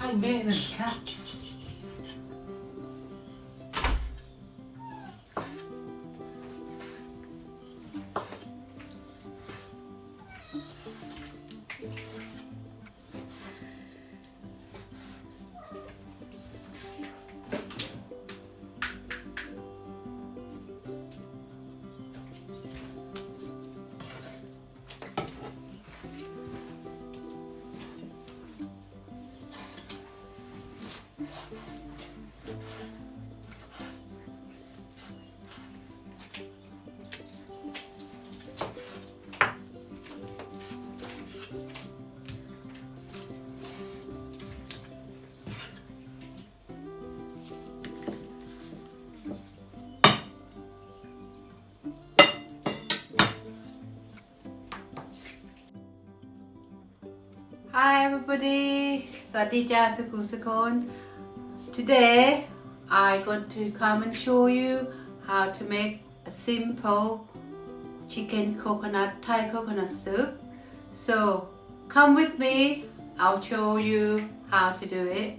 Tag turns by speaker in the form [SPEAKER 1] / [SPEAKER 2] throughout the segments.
[SPEAKER 1] high maintenance cat.
[SPEAKER 2] Hi everybody, สวัสดีจ้าสุขุสุคน Today I'm going to come and show you how to make a simple chicken coconut Thai coconut soup. So come with me, I'll show you how to do it.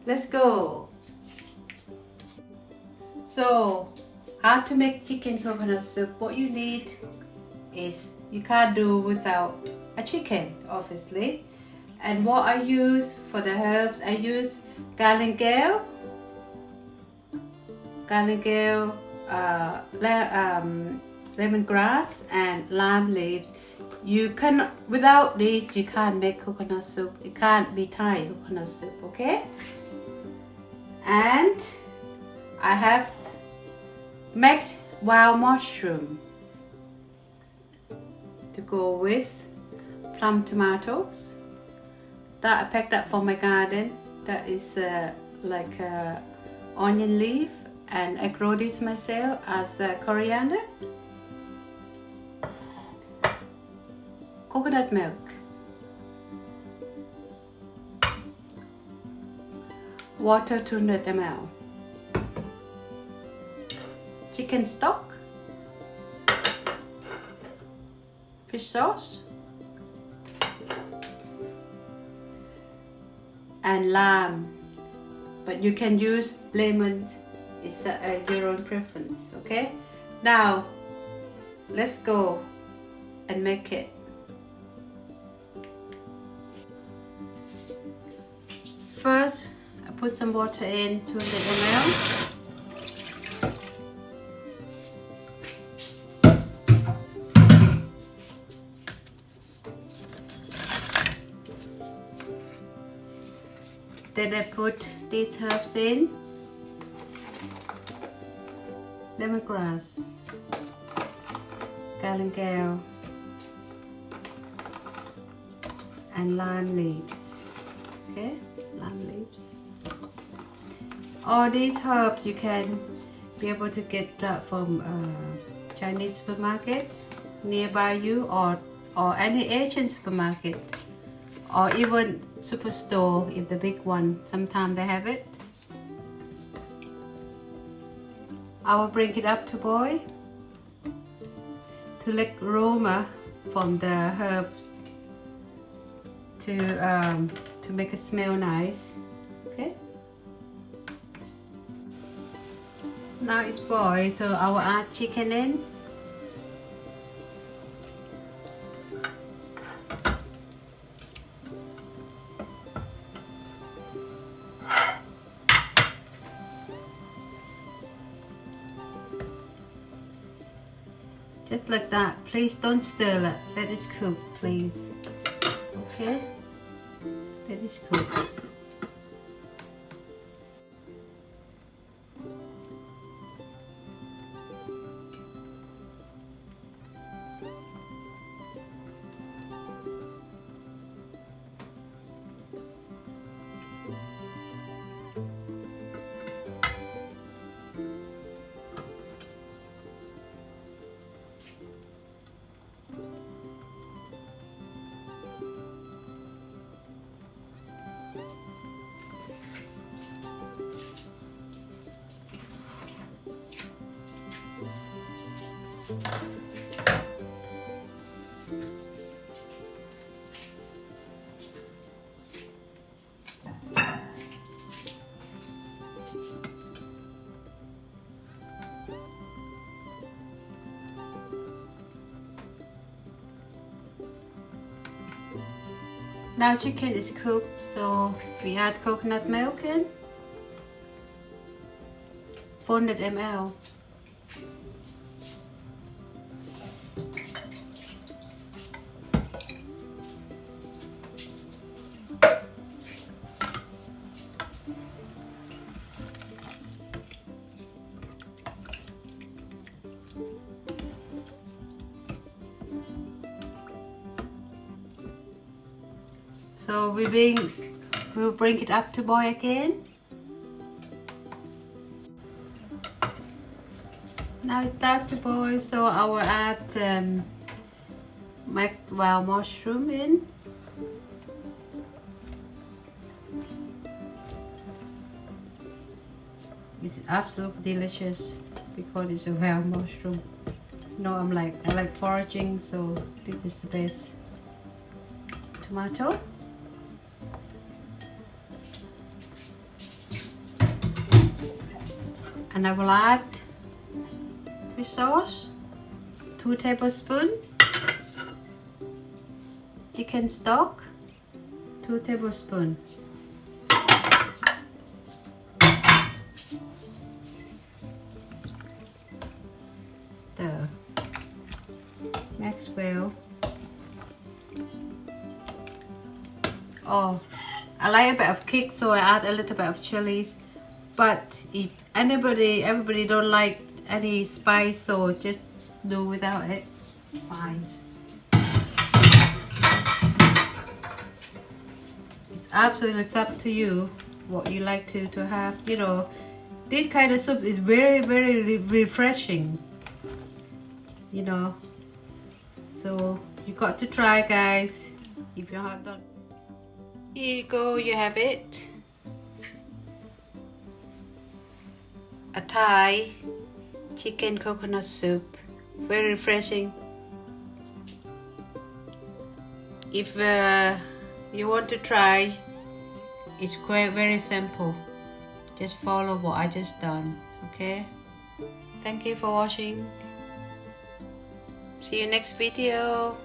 [SPEAKER 2] Let's go. So how to make chicken coconut soup? What you need is, you can't do without a chicken obviously. And what I use for the herbs, I use galangal, lemongrass and lime leaves. You can, without these you can't make coconut soup. It can't be Thai coconut soup, okay? And I have mixed wild mushroom to go with plum tomatoes that I picked up from my garden. That is like onion leaf, and I grow this myself as coriander. Coconut milk, water 200 ml, chicken stock, fish sauce, and lime, but you can use lemon. It's your own preference. Okay, now let's go and make it. First, I put some water in 200 ml. Then I put these herbs in: lemongrass, galangal, and lime leaves. Okay, lime leaves. All these herbs you can be able to get from Chinese supermarket nearby you, or any Asian supermarket, or even superstore if the big one. Sometimes they have it. I will bring it up to boil to let aroma from the herbs to make it smell nice. Okay. Now it's boiled, so I will add chicken in. Just like that. Please don't stir it. Let it cook, please. Okay? Let it cook. Now chicken is cooked, so we add coconut milk in, 400 ml. So we'll bring it up to boil again. Now it starts to boil, so I will add mushroom in. It's absolutely delicious because it's a wild mushroom. No, I like foraging, so this is the best. Tomato. And I will add fish sauce, 2 tablespoons, chicken stock, 2 tablespoons. Stir. Mix well. Oh, I like a bit of kick, so I add a little bit of chilies. But if everybody don't like any spice, so just do without it. Fine. It's absolutely, it's up to you what you like to have. You know, this kind of soup is very, very refreshing, you know. So you got to try, guys, if you have done. Here you go, you have it. A Thai chicken coconut soup, very refreshing. If you want to try, it's quite very simple. Just follow what I just done, okay? Thank you for watching. See you next video.